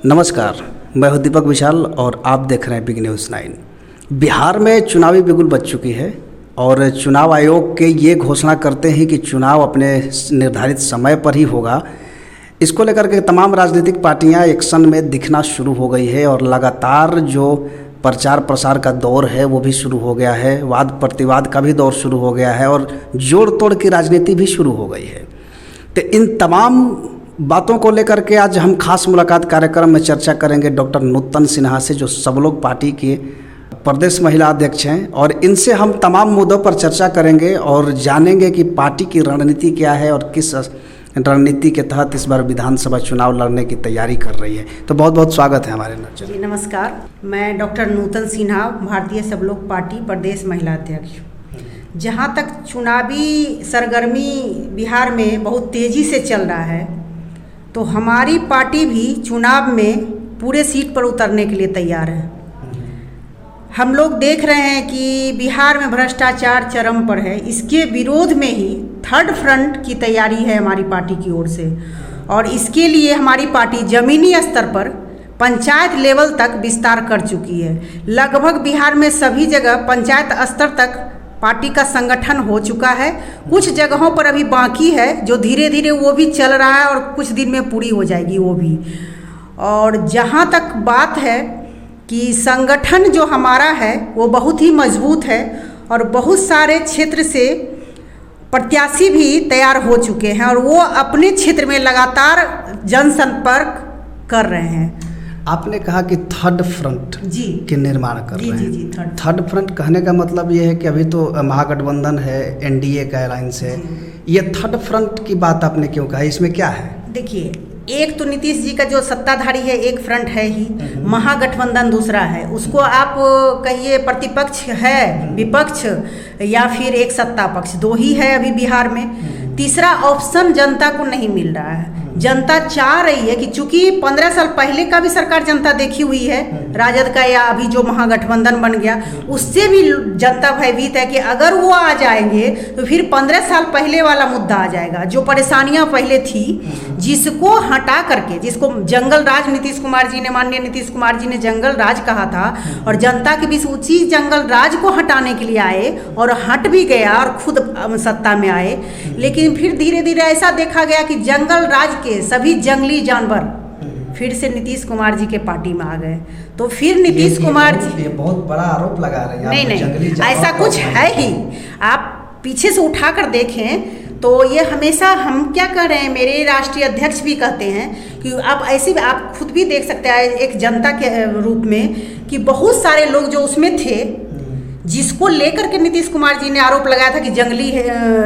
नमस्कार, मैं हूं दीपक विशाल और आप देख रहे हैं बिग न्यूज़ 9। बिहार में चुनावी बिगुल बज चुकी है और चुनाव आयोग के ये घोषणा करते हैं कि चुनाव अपने निर्धारित समय पर ही होगा। इसको लेकर के तमाम राजनीतिक पार्टियां एक्शन में दिखना शुरू हो गई है और लगातार जो प्रचार प्रसार का दौर है वो भी शुरू हो गया है, वाद प्रतिवाद का भी दौर शुरू हो गया है और जोड़ तोड़ की राजनीति भी शुरू हो गई है। तो इन तमाम बातों को लेकर के आज हम खास मुलाकात कार्यक्रम में चर्चा करेंगे डॉक्टर नूतन सिन्हा से, जो सब लोग पार्टी के प्रदेश महिला अध्यक्ष हैं, और इनसे हम तमाम मुद्दों पर चर्चा करेंगे और जानेंगे कि पार्टी की रणनीति क्या है और किस रणनीति के तहत इस बार विधानसभा चुनाव लड़ने की तैयारी कर रही है। तो बहुत बहुत स्वागत है हमारे नजर। जी नमस्कार, मैं डॉक्टर नूतन सिन्हा, भारतीय सब लोग पार्टी प्रदेश महिला अध्यक्ष। जहाँ तक चुनावी सरगर्मी बिहार में बहुत तेज़ी से चल रहा है, तो हमारी पार्टी भी चुनाव में पूरे सीट पर उतरने के लिए तैयार है। हम लोग देख रहे हैं कि बिहार में भ्रष्टाचार चरम पर है। इसके विरोध में ही थर्ड फ्रंट की तैयारी है हमारी पार्टी की ओर से, और इसके लिए हमारी पार्टी ज़मीनी स्तर पर पंचायत लेवल तक विस्तार कर चुकी है। लगभग बिहार में सभी जगह पंचायत स्तर तक पार्टी का संगठन हो चुका है। कुछ जगहों पर अभी बाकी है, जो धीरे धीरे वो भी चल रहा है और कुछ दिन में पूरी हो जाएगी वो भी। और जहाँ तक बात है कि संगठन जो हमारा है वो बहुत ही मजबूत है और बहुत सारे क्षेत्र से प्रत्याशी भी तैयार हो चुके हैं और वो अपने क्षेत्र में लगातार जनसंपर्क कर रहे हैं। आपने कहा कि थर्ड फ्रंट जी के निर्माण कर रहे हैं। जी, थर्ड फ्रंट कहने का मतलब ये है कि अभी तो महागठबंधन है, एनडीए का अलायंस है। ये थर्ड फ्रंट की बात आपने क्यों कहा, इसमें क्या है? देखिए, एक तो नीतीश जी का जो सत्ताधारी है एक फ्रंट है ही, महागठबंधन दूसरा है। उसको आप कहिए प्रतिपक्ष है, विपक्ष, या फिर एक सत्ता पक्ष, दो ही है अभी बिहार में। तीसरा ऑप्शन जनता को नहीं मिल रहा है। जनता चाह रही है कि चूंकि 15 साल पहले का भी सरकार जनता देखी हुई है, राजद का, या अभी जो महागठबंधन बन गया उससे भी जनता भयभीत है कि अगर वो आ जाएंगे तो फिर 15 साल पहले वाला मुद्दा आ जाएगा। जो परेशानियां पहले थी, जिसको हटा करके, जिसको जंगल राज नीतीश कुमार जी ने, माननीय नीतीश कुमार जी ने जंगल राज कहा था, और जनता के बीच उसी जंगल राज को हटाने के लिए आए और हट भी गया और खुद सत्ता में आए। लेकिन फिर धीरे धीरे ऐसा देखा गया कि जंगल राज के सभी जंगली जानवर फिर से नीतीश कुमार जी के पार्टी में आ गए। तो फिर नीतीश कुमार जी, ये बहुत बड़ा आरोप लगा रहे हैं। नहीं, ऐसा कुछ है ही। आप पीछे से उठा कर देखें तो ये हमेशा, हम क्या कह रहे हैं, मेरे राष्ट्रीय अध्यक्ष भी कहते हैं कि आप ऐसे, आप खुद भी देख सकते हैं एक जनता के रूप में कि बहुत सारे लोग जो उसमें थे, जिसको लेकर के नीतीश कुमार जी ने आरोप लगाया था कि जंगली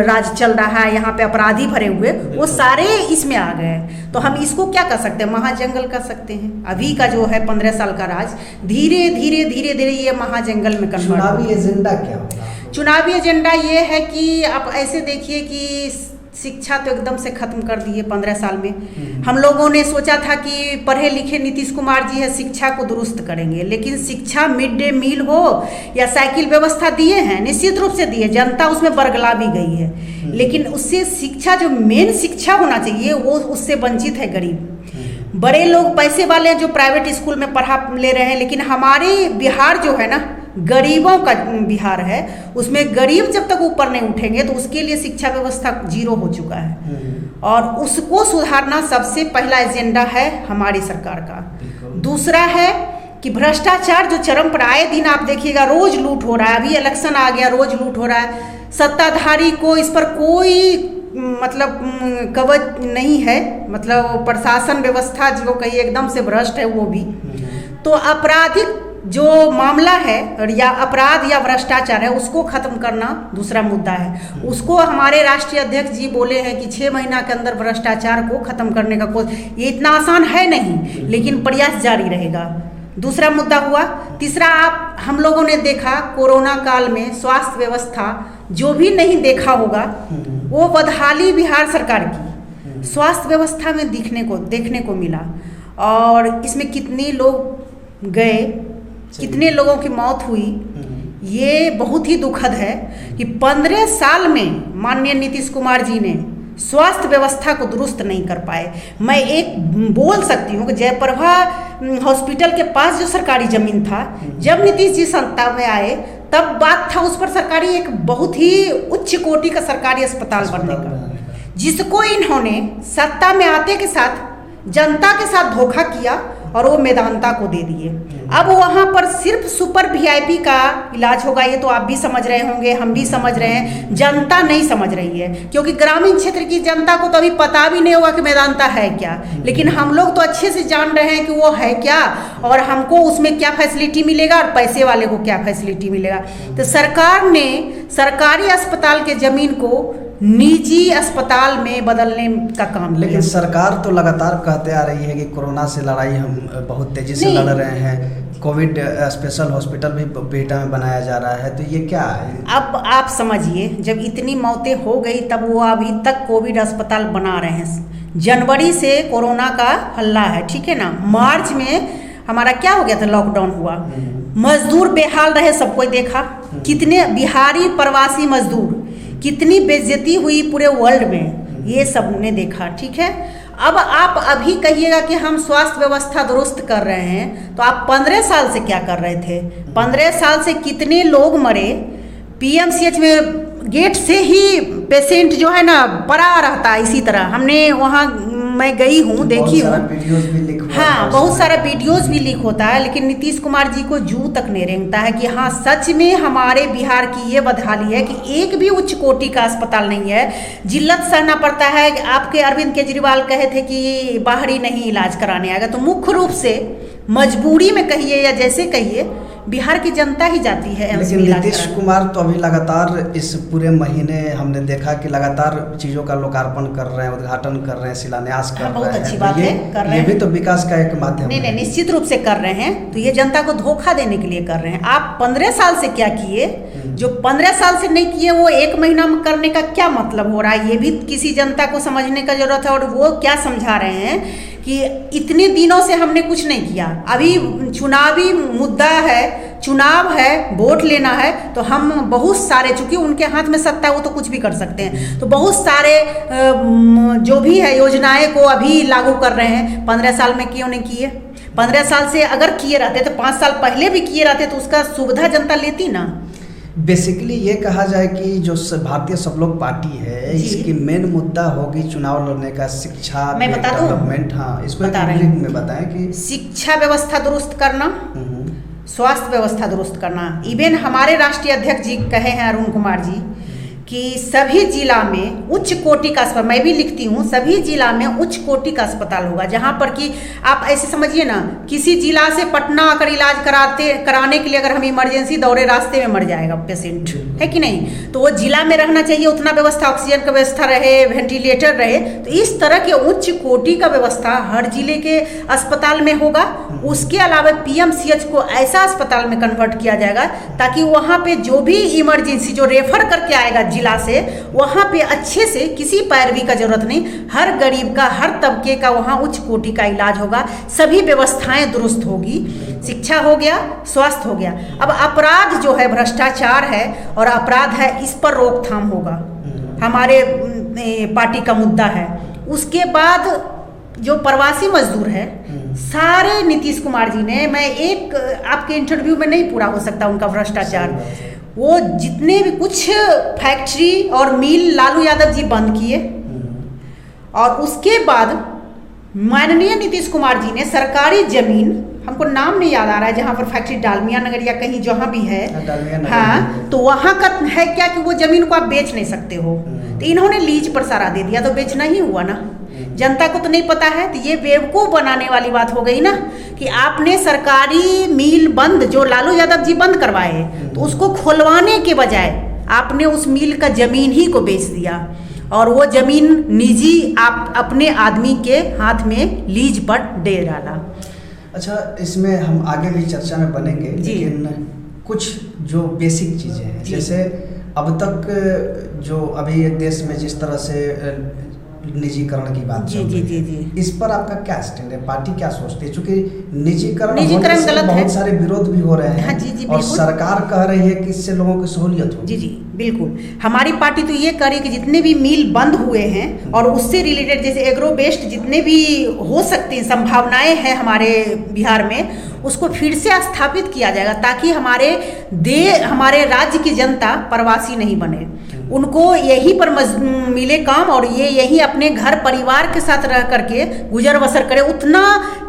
राज चल रहा है, यहाँ पे अपराधी भरे हुए, वो सारे इसमें आ गए। तो हम इसको क्या कर सकते हैं, महाजंगल कर सकते हैं। अभी का जो है 15 साल का राज धीरे धीरे ये महाजंगल में कन्वर्ट। चुनावी एजेंडा क्या होगा? चुनावी एजेंडा ये है कि आप ऐसे देखिए कि शिक्षा तो एकदम से खत्म कर दिए 15 साल में। हम लोगों ने सोचा था कि पढ़े लिखे नीतीश कुमार जी है, शिक्षा को दुरुस्त करेंगे, लेकिन शिक्षा मिड डे मील हो या साइकिल व्यवस्था दिए हैं, निश्चित रूप से दिए, जनता उसमें बरगला भी गई है, लेकिन उससे शिक्षा, जो मेन शिक्षा होना चाहिए, वो उससे वंचित है गरीब। बड़े लोग पैसे वाले जो प्राइवेट स्कूल में पढ़ा ले रहे हैं, लेकिन हमारे बिहार जो है ना, गरीबों का बिहार है, उसमें गरीब जब तक ऊपर नहीं उठेंगे तो उसके लिए शिक्षा व्यवस्था जीरो हो चुका है। और उसको सुधारना सबसे पहला एजेंडा है हमारी सरकार का। दूसरा है कि भ्रष्टाचार जो चरम पर, आए दिन आप देखिएगा रोज लूट हो रहा है। अभी इलेक्शन आ गया, रोज लूट हो रहा है। सत्ताधारी को इस पर कोई मतलब कवच नहीं है, मतलब प्रशासन व्यवस्था जो कहिए एकदम से भ्रष्ट है वो भी। तो आपराधिक जो मामला है या अपराध या भ्रष्टाचार है, उसको खत्म करना दूसरा मुद्दा है। उसको हमारे राष्ट्रीय अध्यक्ष जी बोले हैं कि 6 महीना के अंदर भ्रष्टाचार को खत्म करने का कोई, ये इतना आसान है नहीं, लेकिन प्रयास जारी रहेगा। दूसरा मुद्दा हुआ। तीसरा, आप हम लोगों ने देखा कोरोना काल में स्वास्थ्य व्यवस्था, जो भी नहीं देखा होगा, वो बदहाली बिहार सरकार की स्वास्थ्य व्यवस्था में देखने को मिला। और इसमें कितने लोग गए, कितने लोगों की मौत हुई, ये बहुत ही दुखद है कि 15 साल में माननीय नीतीश कुमार जी ने स्वास्थ्य व्यवस्था को दुरुस्त नहीं कर पाए। मैं एक बोल सकती हूँ कि जयप्रभा हॉस्पिटल के पास जो सरकारी ज़मीन था, जब नीतीश जी सत्ता में आए तब बात था उस पर सरकारी एक बहुत ही उच्च कोटि का सरकारी अस्पताल बनने का, जिसको इन्होंने सत्ता में आते के साथ जनता के साथ धोखा किया और वो मेदांता को दे दिए। अब वहाँ पर सिर्फ सुपर वीआईपी का इलाज होगा, ये तो आप भी समझ रहे होंगे, हम भी समझ रहे हैं, जनता नहीं समझ रही है, क्योंकि ग्रामीण क्षेत्र की जनता को तो अभी पता भी नहीं होगा कि मेदांता है क्या, लेकिन हम लोग तो अच्छे से जान रहे हैं कि वो है क्या और हमको उसमें क्या फैसिलिटी मिलेगा और पैसे वाले को क्या फैसिलिटी मिलेगा। तो सरकार ने सरकारी अस्पताल के जमीन को निजी अस्पताल में बदलने का काम किया। लेकिन सरकार तो लगातार कहते आ रही है कि कोरोना से लड़ाई हम बहुत तेजी से लड़ रहे हैं, कोविड स्पेशल हॉस्पिटल भी बेटा में बनाया जा रहा है, तो ये क्या है? अब आप समझिए, जब इतनी मौतें हो गई तब वो अभी तक कोविड अस्पताल बना रहे हैं। जनवरी से कोरोना का हल्ला है, ठीक है ना। मार्च में हमारा क्या हो गया था, लॉकडाउन हुआ, मजदूर बेहाल रहे, सबको देखा, कितने बिहारी प्रवासी मजदूर, कितनी बेइज्जती हुई पूरे वर्ल्ड में, ये सब ने देखा, ठीक है। अब आप अभी कहिएगा कि हम स्वास्थ्य व्यवस्था दुरुस्त कर रहे हैं, तो आप 15 साल से क्या कर रहे थे? 15 साल से कितने लोग मरे? पीएमसीएच में गेट से ही पेशेंट जो है ना पड़ा रहता है, इसी तरह हमने वहाँ, मैं गई हूँ, देखी हूँ, हाँ, बहुत सारा वीडियोस भी लीक होता है, लेकिन नीतीश कुमार जी को जू तक नहीं रेंगता है कि हाँ सच में हमारे बिहार की ये बदहाली है कि एक भी उच्च कोटि का अस्पताल नहीं है, जिल्लत सहना पड़ता है। आपके अरविंद केजरीवाल कहे थे कि बाहरी नहीं इलाज कराने आएगा, तो मुख्य रूप से मजबूरी में कहिए या जैसे कहिए, बिहार की जनता ही जाती है एम्स में इलाज। नीतीश कुमार तो अभी लगातार इस पूरे महीने हमने देखा कि लगातार चीजों का लोकार्पण कर रहे हैं, उद्घाटन कर रहे हैं, शिलान्यास कर रहे हैं। बहुत अच्छी बात है, कर रहे हैं। ये भी तो विकास का एक माध्यम नहीं, निश्चित रूप से कर रहे हैं। तो ये जनता को धोखा देने के लिए कर रहे हैं। आप 15 साल से क्या किए, जो 15 साल से नहीं किए वो 1 महीना में करने का क्या मतलब हो रहा है, ये भी किसी जनता को समझने का जरूरत है। और वो क्या समझा रहे हैं कि इतने दिनों से हमने कुछ नहीं किया, अभी चुनावी मुद्दा है, चुनाव है, वोट लेना है, तो हम बहुत सारे, चूंकि उनके हाथ में सत्ता है वो तो कुछ भी कर सकते हैं, तो बहुत सारे जो भी है योजनाएं को अभी लागू कर रहे हैं। 15 साल में क्यों नहीं किए? 15 साल से अगर किए रहते तो 5 साल पहले भी किए रहते तो उसका सुविधा जनता लेती ना। बेसिकली ये कहा जाए कि जो भारतीय सब लोग पार्टी है, इसकी मेन मुद्दा होगी चुनाव लड़ने का शिक्षा, मैं बता दूं, डेवलपमेंट। हाँ, इसको में बताएं कि शिक्षा व्यवस्था दुरुस्त करना, स्वास्थ्य व्यवस्था दुरुस्त करना। इवन हमारे राष्ट्रीय अध्यक्ष जी कहे हैं, अरुण कुमार जी, कि सभी जिला में उच्च कोटि का अस्पताल, मैं भी लिखती हूँ, सभी जिला में उच्च कोटि का अस्पताल होगा, जहाँ पर कि आप ऐसे समझिए ना, किसी जिला से पटना आकर इलाज कराने के लिए अगर हम इमरजेंसी दौड़े, रास्ते में मर जाएगा पेशेंट, है कि नहीं, तो वो जिला में रहना चाहिए, उतना व्यवस्था, ऑक्सीजन का व्यवस्था रहे, वेंटिलेटर रहे। तो इस तरह के उच्च कोटि का व्यवस्था हर जिले के अस्पताल में होगा। उसके अलावा पीएमसीएच को ऐसा अस्पताल में कन्वर्ट किया जाएगा ताकि वहाँ पे जो भी इमरजेंसी जो रेफर करके आएगा जिला से, वहाँ पे अच्छे से किसी पैरवी का जरूरत नहीं, हर गरीब का, हर तबके का वहाँ उच्च कोटि का इलाज होगा, सभी व्यवस्थाएं दुरुस्त होगी, शिक्षा हो गया, स्वास्थ्य हो गया। अब अपराध जो है, भ्रष्टाचार है और अपराध है, इस पर रोकथाम होगा, हमारे पार्टी का मुद्दा है। उसके बाद जो प्रवासी मजदूर है, सारे नीतीश कुमार जी ने, मैं एक आपके इंटरव्यू में नहीं पूरा हो सकता उनका भ्रष्टाचार, वो जितने भी कुछ फैक्ट्री और मिल लालू यादव जी बंद किए, और उसके बाद माननीय नीतीश कुमार जी ने सरकारी जमीन, हमको नाम नहीं याद आ रहा है, जहाँ पर फैक्ट्री डालमिया नगर या कहीं जहाँ भी है, हाँ, तो वहाँ का है क्या कि वो जमीन को आप बेच नहीं सकते हो, तो इन्होंने लीज पर सारा दे दिया, तो बेचना ही हुआ ना। जनता को तो नहीं पता है, तो ये बेवकूफ़ बनाने वाली बात हो गई ना कि आपने सरकारी मिल बंद, जो लालू यादव जी बंद करवाए, तो उसको खुलवाने के बजाय आपने उस मिल का जमीन ही को बेच दिया, और वो जमीन निजी आप अपने आदमी के हाथ में लीज पर दे डाला। अच्छा, इसमें हम आगे भी चर्चा में बनेंगे, लेकिन कुछ जो बेसिक चीज़ें हैं, जैसे अब तक जो अभी देश में जिस तरह से निजीकरण की बात चल रही है, इस पर आपका क्या स्टैंड है, पार्टी क्या सोचती है? क्योंकि निजीकरण गलत है, बहुत सारे विरोध भी हो रहे हैं, हाँ, और सरकार कह रही है कि इससे लोगों की सहूलियत हो। जी, बिल्कुल, हमारी पार्टी तो ये करे कि जितने भी मिल बंद हुए हैं और उससे रिलेटेड जैसे एग्रो बेस्ड जितने भी हो सकती हैं संभावनाएं हैं हमारे बिहार में, उसको फिर से स्थापित किया जाएगा ताकि हमारे राज्य की जनता प्रवासी नहीं बने, उनको यहीं पर मिले काम और ये यहीं अपने घर परिवार के साथ रह करके गुजर बसर करे, उतना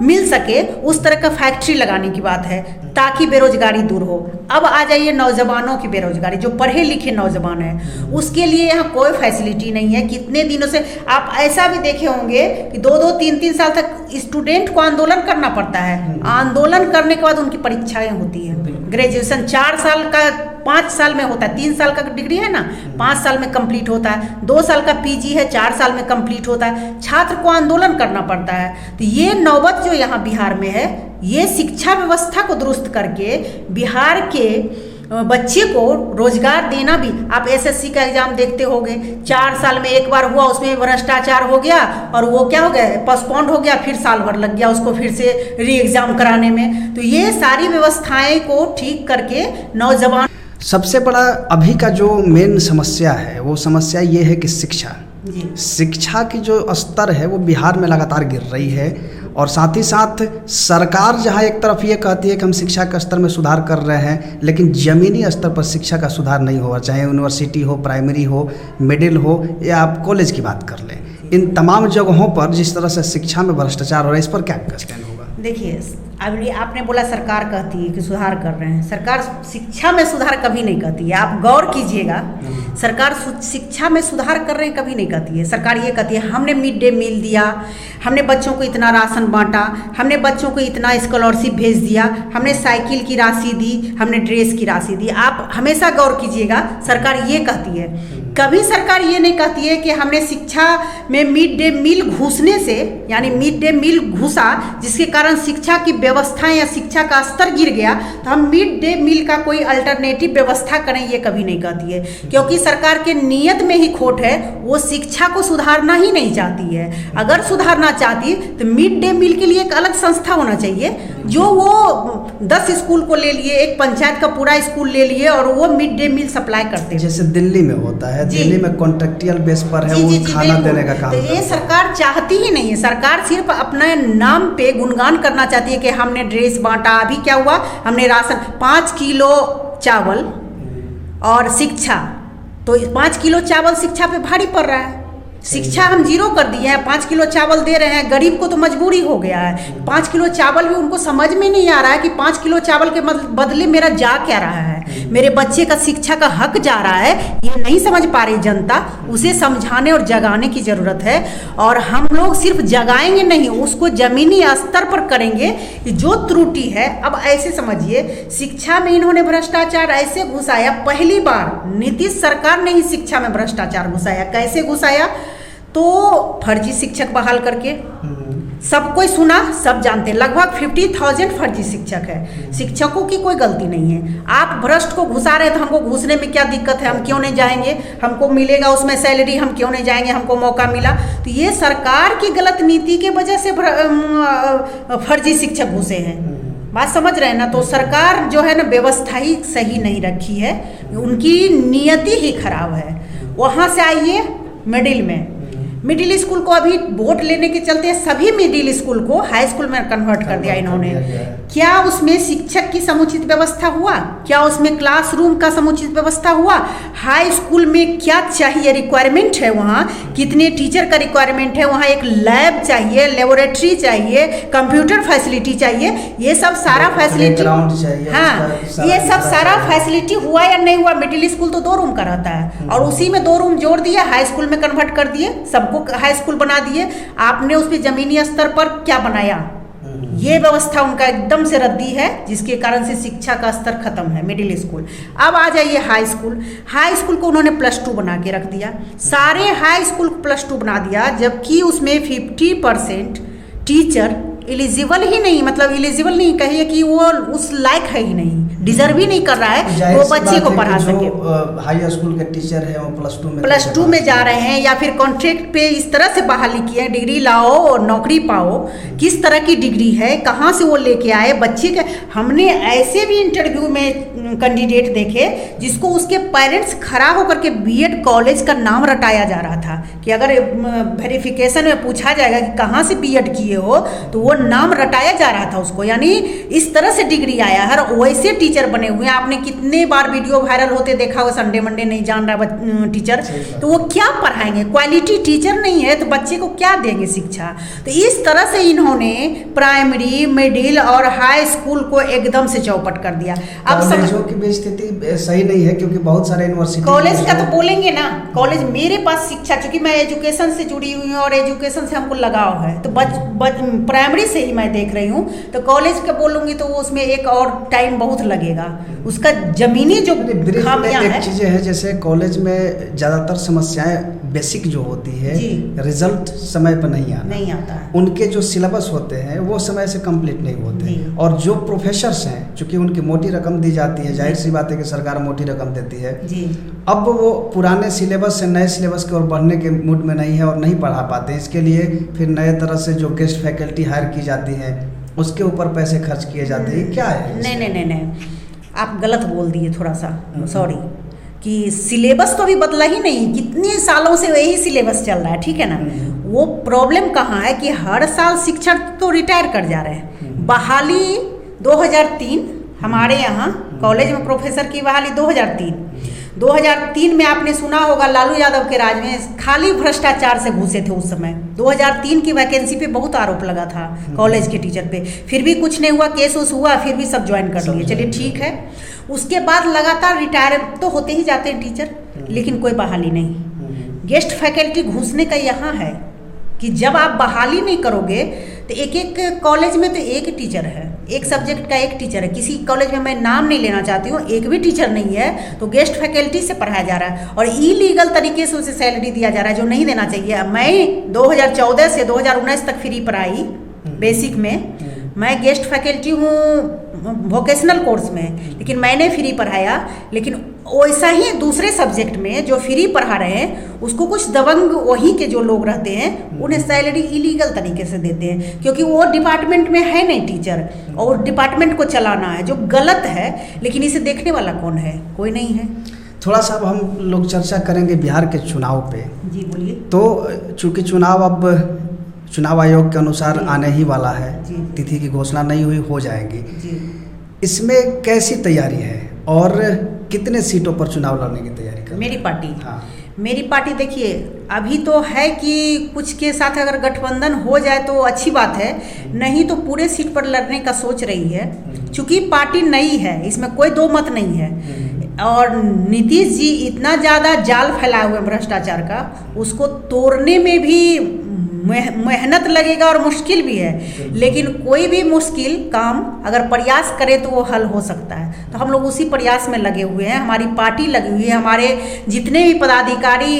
मिल सके उस तरह का फैक्ट्री लगाने की बात है ताकि बेरोजगारी दूर हो। अब आ जाइए नौजवानों की बेरोजगारी, जो पढ़े लिखे नौजवान हैं उसके लिए यहाँ कोई फैसिलिटी नहीं है। कितने दिनों से आप ऐसा भी देखे होंगे कि 2-2, 3-3 साल तक स्टूडेंट को आंदोलन करना पड़ता है, आंदोलन करने के बाद उनकी परीक्षाएं होती हैं। ग्रेजुएशन 4 साल का 5 साल में होता है, 3 साल का डिग्री है ना 5 साल में कंप्लीट होता है, 2 साल का पीजी है 4 साल में कंप्लीट होता है, छात्र को आंदोलन करना पड़ता है। तो ये नौबत जो यहाँ बिहार में है, ये शिक्षा व्यवस्था को दुरुस्त करके बिहार के बच्चे को रोजगार देना भी। आप एसएससी का एग्जाम देखते होंगे, 4 साल में एक बार हुआ, उसमें भ्रष्टाचार हो गया और वो क्या हो गया, पोस्टपोन्ड हो गया, फिर साल भर लग गया उसको फिर से री एग्जाम कराने में। तो ये सारी व्यवस्थाएं को ठीक करके नौजवान, सबसे बड़ा अभी का जो मेन समस्या है वो समस्या ये है कि शिक्षा की जो स्तर है वो बिहार में लगातार गिर रही है, और साथ ही साथ सरकार जहां एक तरफ ये कहती है कि हम शिक्षा के स्तर में सुधार कर रहे हैं, लेकिन ज़मीनी स्तर पर शिक्षा का सुधार नहीं हुआ, चाहे यूनिवर्सिटी हो, प्राइमरी हो, मिडिल हो या आप कॉलेज की बात कर लें, इन तमाम जगहों पर जिस तरह से शिक्षा में भ्रष्टाचार हो रहा है, इस पर क्या कहना होगा? देखिए, अभी आपने बोला सरकार कहती है कि सुधार कर रहे हैं, सरकार शिक्षा में सुधार कभी नहीं कहती है। आप गौर कीजिएगा, सरकार शिक्षा में सुधार कर रहे हैं कभी नहीं कहती है। सरकार ये कहती है हमने मिड डे मील दिया, हमने बच्चों को इतना राशन बांटा, हमने बच्चों को इतना स्कॉलरशिप भेज दिया, हमने साइकिल की राशि दी, हमने ड्रेस की राशि दी। आप हमेशा गौर कीजिएगा, सरकार ये कहती है, कभी सरकार ये नहीं कहती है कि हमने शिक्षा में मिड डे मील घुसने से, यानी मिड डे मील घुसा जिसके कारण शिक्षा की व्यवस्था या शिक्षा का स्तर गिर गया, तो हम मिड डे मील का कोई अल्टरनेटिव व्यवस्था करें, ये कभी नहीं कहती है। क्योंकि सरकार के नियत में ही खोट है, वो शिक्षा को सुधारना ही नहीं चाहती है। अगर सुधारना चाहती तो मिड डे मील के लिए एक अलग संस्था होना चाहिए, जो वो 10 स्कूल को ले लिए, एक पंचायत का पूरा स्कूल ले लिए और वो मिड डे मील सप्लाई करते हैं, जैसे दिल्ली में होता है। दिल्ली में कॉन्ट्रेक्चुअल बेस पर है, वो खाना देने का काम। तो ये सरकार चाहती ही नहीं है, सरकार सिर्फ अपने नाम पे गुणगान करना चाहती है कि हमने ड्रेस बांटा। अभी क्या हुआ, हमने राशन 5 किलो चावल और शिक्षा, तो 5 किलो चावल शिक्षा पे भारी पड़ रहा है। शिक्षा हम 0 कर दिए हैं, 5 किलो चावल दे रहे हैं, गरीब को तो मजबूरी हो गया है। 5 किलो चावल भी उनको समझ में नहीं आ रहा है कि 5 किलो चावल के बदले मेरा जा क्या रहा है, मेरे बच्चे का शिक्षा का हक जा रहा है, ये नहीं समझ पा रही जनता। उसे समझाने और जगाने की ज़रूरत है, और हम लोग सिर्फ जगाएंगे नहीं, उसको ज़मीनी स्तर पर करेंगे कि जो त्रुटि है। अब ऐसे समझिए, शिक्षा में इन्होंने भ्रष्टाचार ऐसे घुसाया, पहली बार नीतीश सरकार ने ही शिक्षा में भ्रष्टाचार घुसाया। कैसे घुसाया, तो फर्जी शिक्षक बहाल करके, सब कोई सुना, सब जानते, लगभग 50,000 फर्जी शिक्षक है। शिक्षकों की कोई गलती नहीं है। आप भ्रष्ट को घुसा रहे, तो हमको घुसने में क्या दिक्कत है, हम क्यों नहीं जाएंगे, हमको मिलेगा उसमें सैलरी, हम क्यों नहीं जाएंगे, हमको मौका मिला। तो ये सरकार की गलत नीति के वजह से फर्जी शिक्षक घुसे हैं। बात समझ रहे हैं ना। तो सरकार जो है ना, व्यवस्था ही सही नहीं रखी है, उनकी नियति ही खराब है। वहाँ से आइए मिडिल में, मिडिल स्कूल को अभी वोट लेने के चलते सभी मिडिल स्कूल को हाई स्कूल में कन्वर्ट कर दिया इन्होंने। क्या उसमें शिक्षक की समुचित व्यवस्था हुआ, क्या उसमें क्लासरूम का समुचित व्यवस्था हुआ, हाई स्कूल में क्या चाहिए, रिक्वायरमेंट है, वहाँ कितने टीचर का रिक्वायरमेंट है, वहाँ एक लैब चाहिए, लेबोरेटरी चाहिए, कंप्यूटर फैसिलिटी चाहिए, ये सब सारा फैसिलिटी, हाँ ये सब सारा फैसिलिटी हुआ या नहीं हुआ। मिडिल स्कूल तो 2 रूम का रहता है, और उसी में 2 रूम जोड़ दिया, हाई स्कूल में कन्वर्ट कर दिए, सबको हाई स्कूल बना दिए। आपने उस पर जमीनी स्तर पर क्या बनाया, ये व्यवस्था उनका एकदम से रद्दी है, जिसके कारण से शिक्षा का स्तर खत्म है मिडिल स्कूल। अब आ जाइए हाई स्कूल। हाई स्कूल को उन्होंने +2 बना के रख दिया, सारे हाई स्कूल को +2 बना दिया, जबकि उसमें 50% टीचर एलिजिबल ही नहीं, मतलब एलिजिबल नहीं, कहिए कि वो उस लायक है ही नहीं। डिजर्व ही नहीं कर रहा है वो बच्चे को पढ़ा सके। हाई स्कूल के टीचर है वो प्लस टू में जा रहे हैं या फिर कॉन्ट्रैक्ट पे इस तरह से बहाली किए, डिग्री लाओ और नौकरी पाओ, किस तरह की डिग्री है, कहाँ से वो लेके आए बच्चे के। हमने ऐसे भी इंटरव्यू में कैंडिडेट देखे जिसको उसके पेरेंट्स खड़ा होकर के बीएड कॉलेज का नाम रटाया जा रहा था कि अगर वेरिफिकेशन में पूछा जाएगा कि कहाँ से बीएड किए हो तो वो नाम रटाया जा रहा था उसको। यानी इस तरह से डिग्री आया है और वैसे टीचर बने हुए हैं। आपने कितने बार वीडियो वायरल होते देखा हो, संडे मंडे नहीं जान रहा टीचर तो वो क्या पढ़ाएंगे? क्वालिटी टीचर नहीं है तो बच्चे को क्या देंगे शिक्षा? तो इस तरह से इन्होंने प्राइमरी, मिडिल और हाई स्कूल को एकदम से चौपट कर दिया। अब कॉलेजों की भी स्थिति सही नहीं है क्योंकि बहुत सारे यूनिवर्सिटी कॉलेज का तो बोलेंगे ना, कॉलेज मेरे पास शिक्षा, चूंकि मैं एजुकेशन से जुड़ी हुई हूँ और एजुकेशन से हमको लगाव है तो प्राइमरी से ही मैं देख रही हूँ, तो कॉलेज का बोलूँगी तो उसमें एक और टाइम बहुत लगेगा। उसका जमीनी जो खामियां है, चीज़ें हैं जैसे कॉलेज में ज़्यादातर समस्याएं बेसिक जो होती है, रिजल्ट समय पर नहीं आता है। उनके जो सिलेबस होते हैं वो समय से कंप्लीट नहीं होते और जो प्रोफेसर्स हैं चूंकि उनकी मोटी रकम दी जाती है, जाहिर सी बात है कि सरकार मोटी रकम देती है, अब वो पुराने सिलेबस से नए सिलेबस की ओर बढ़ने के मूड में नहीं है और नहीं पढ़ा पाते। इसके लिए फिर नए तरह से जो गेस्ट फैकल्टी हायर की जाती है उसके ऊपर पैसे खर्च किए जाते हैं। क्या है? नहीं, आप गलत बोल दिए थोड़ा सा, सॉरी, कि सिलेबस तो अभी बदला ही नहीं, कितने सालों से वही सिलेबस चल रहा है, ठीक है ना। वो प्रॉब्लम कहाँ है कि हर साल शिक्षक तो रिटायर कर जा रहे हैं। बहाली 2003 हमारे यहाँ कॉलेज में प्रोफेसर की बहाली 2003 में आपने सुना होगा लालू यादव के राज में खाली भ्रष्टाचार से घुसे थे उस समय। 2003 की वैकेंसी पे बहुत आरोप लगा था कॉलेज के टीचर पे, फिर भी कुछ नहीं हुआ, केस उस हुआ, फिर भी सब ज्वाइन कर लिए, चलिए ठीक है। उसके बाद लगातार रिटायर तो होते ही जाते हैं टीचर, लेकिन कोई बहाली नहीं। गेस्ट फैकल्टी घुसने का यहाँ है कि जब आप बहाली नहीं करोगे तो एक कॉलेज में तो एक टीचर है, एक सब्जेक्ट का एक टीचर है। किसी कॉलेज में मैं नाम नहीं लेना चाहती हूँ, एक भी टीचर नहीं है, तो गेस्ट फैकल्टी से पढ़ाया जा रहा है और इलीगल तरीके से उसे सैलरी दिया जा रहा है जो नहीं देना चाहिए। मैं 2014 से 2019 तक फ्री पढ़ाई बेसिक में, मैं गेस्ट फैकल्टी हूँ वोकेशनल कोर्स में, लेकिन मैंने फ्री पढ़ाया। लेकिन वैसा ही दूसरे सब्जेक्ट में जो फ्री पढ़ा रहे हैं उसको कुछ दबंग वहीं के जो लोग रहते हैं उन्हें सैलरी इलीगल तरीके से देते हैं, क्योंकि वो डिपार्टमेंट में है नहीं टीचर और डिपार्टमेंट को चलाना है, जो गलत है। लेकिन इसे देखने वाला कौन है? कोई नहीं है। थोड़ा सा अब हम लोग चर्चा करेंगे बिहार के चुनाव पे। जी बोलिए। तो चूँकि चुनाव अब चुनाव आयोग के अनुसार आने ही वाला है, तिथि की घोषणा नहीं हुई, हो जाएगी। इसमें कैसी तैयारी है और कितने सीटों पर चुनाव लड़ने की तैयारी कर? मेरी पार्टी, हाँ, मेरी पार्टी देखिए अभी तो है कि कुछ के साथ अगर गठबंधन हो जाए तो अच्छी बात है, नहीं तो पूरे सीट पर लड़ने का सोच रही है। चूंकि पार्टी नई है, इसमें कोई दो मत नहीं है और नीतीश जी इतना ज़्यादा जाल फैलाए हुए भ्रष्टाचार का, उसको तोड़ने में भी मेहनत लगेगा और मुश्किल भी है। लेकिन कोई भी मुश्किल काम अगर प्रयास करे तो वो हल हो सकता है। तो हम लोग उसी प्रयास में लगे हुए हैं, हमारी पार्टी लगी हुई है, हमारे जितने भी पदाधिकारी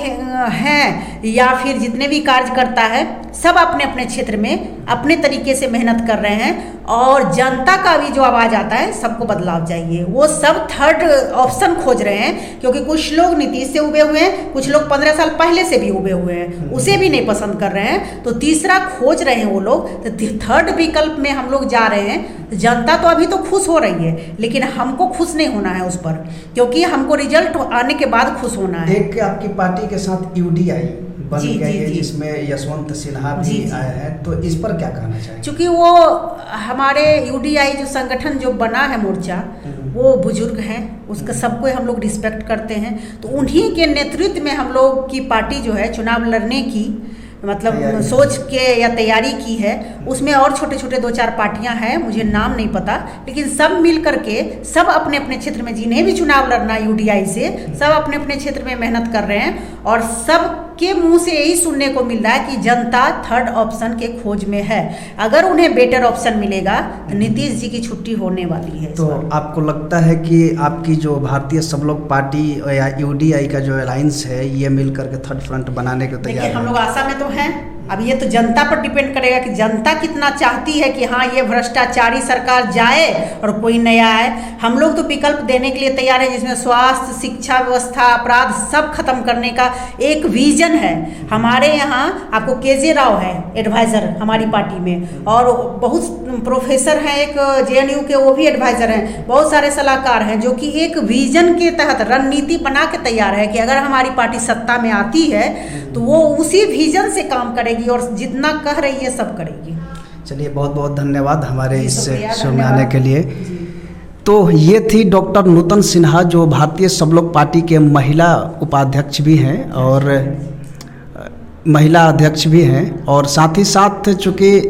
हैं या फिर जितने भी कार्यकर्ता है सब अपने अपने क्षेत्र में अपने तरीके से मेहनत कर रहे हैं। और जनता का भी जो आवाज़ आता है, सबको बदलाव चाहिए, वो सब थर्ड ऑप्शन खोज रहे हैं। क्योंकि कुछ लोग नीतीश से उबे हुए हैं, कुछ लोग 15 साल पहले से भी उबे हुए हैं, उसे भी नहीं पसंद कर रहे हैं, तो तीसरा खोज रहे हैं वो लोग। तो थर्ड विकल्प में हम लोग जा रहे हैं। जनता तो अभी तो खुश हो रही है, लेकिन हमको खुश नहीं होना है उस पर, क्योंकि हमको रिजल्ट आने के बाद खुश होना है। एक आपकी पार्टी के साथ यूडीआई बन गई है जिसमें यशवंत सिन्हा भी आए हैं, तो इस पर क्या कहना चाहिए? चूँकि वो हमारे यूडीआई जो संगठन जो बना है मोर्चा, वो बुजुर्ग हैं, उसका सबको हम लोग रिस्पेक्ट करते हैं। तो उन्हीं के नेतृत्व में हम लोग की पार्टी जो है चुनाव लड़ने की मतलब सोच के या तैयारी की है। उसमें और छोटे छोटे 2-4 पार्टियां हैं, मुझे नाम नहीं पता, लेकिन सब मिल करके सब अपने अपने क्षेत्र में, जिन्हें भी चुनाव लड़ना यूडीआई से, सब अपने अपने क्षेत्र में मेहनत कर रहे हैं। और सब के मुंह से यही सुनने को मिल रहा है कि जनता थर्ड ऑप्शन के खोज में है। अगर उन्हें बेटर ऑप्शन मिलेगा तो नीतीश जी की छुट्टी होने वाली है। तो आपको लगता है कि आपकी जो भारतीय सब लोग पार्टी या यूडीआई का जो अलायंस है, ये मिल करके थर्ड फ्रंट बनाने को तैयार है? हम लोग आशा में तो हैं, अब ये तो जनता पर डिपेंड करेगा कि जनता कितना चाहती है कि हाँ ये भ्रष्टाचारी सरकार जाए और कोई नया आए। हम लोग तो विकल्प देने के लिए तैयार है, जिसमें स्वास्थ्य, शिक्षा व्यवस्था, अपराध सब खत्म करने का एक विजन है। हमारे यहाँ आपको केजे राव है एडवाइज़र हमारी पार्टी में, और बहुत प्रोफेसर हैं एक JNU के, वो भी एडवाइज़र हैं, बहुत सारे सलाहकार हैं जो कि एक विजन के तहत रणनीति बना के तैयार है कि अगर हमारी पार्टी सत्ता में आती है तो वो उसी विजन से काम करेगी और जितना कह रही है सब करेगी। चलिए, बहुत बहुत धन्यवाद हमारे इस शो में धन्यवाद आने के लिए। तो ये थी डॉक्टर नूतन सिन्हा, जो भारतीय सब लोग पार्टी के महिला उपाध्यक्ष भी हैं और महिला अध्यक्ष भी हैं, और साथ ही साथ चूँकि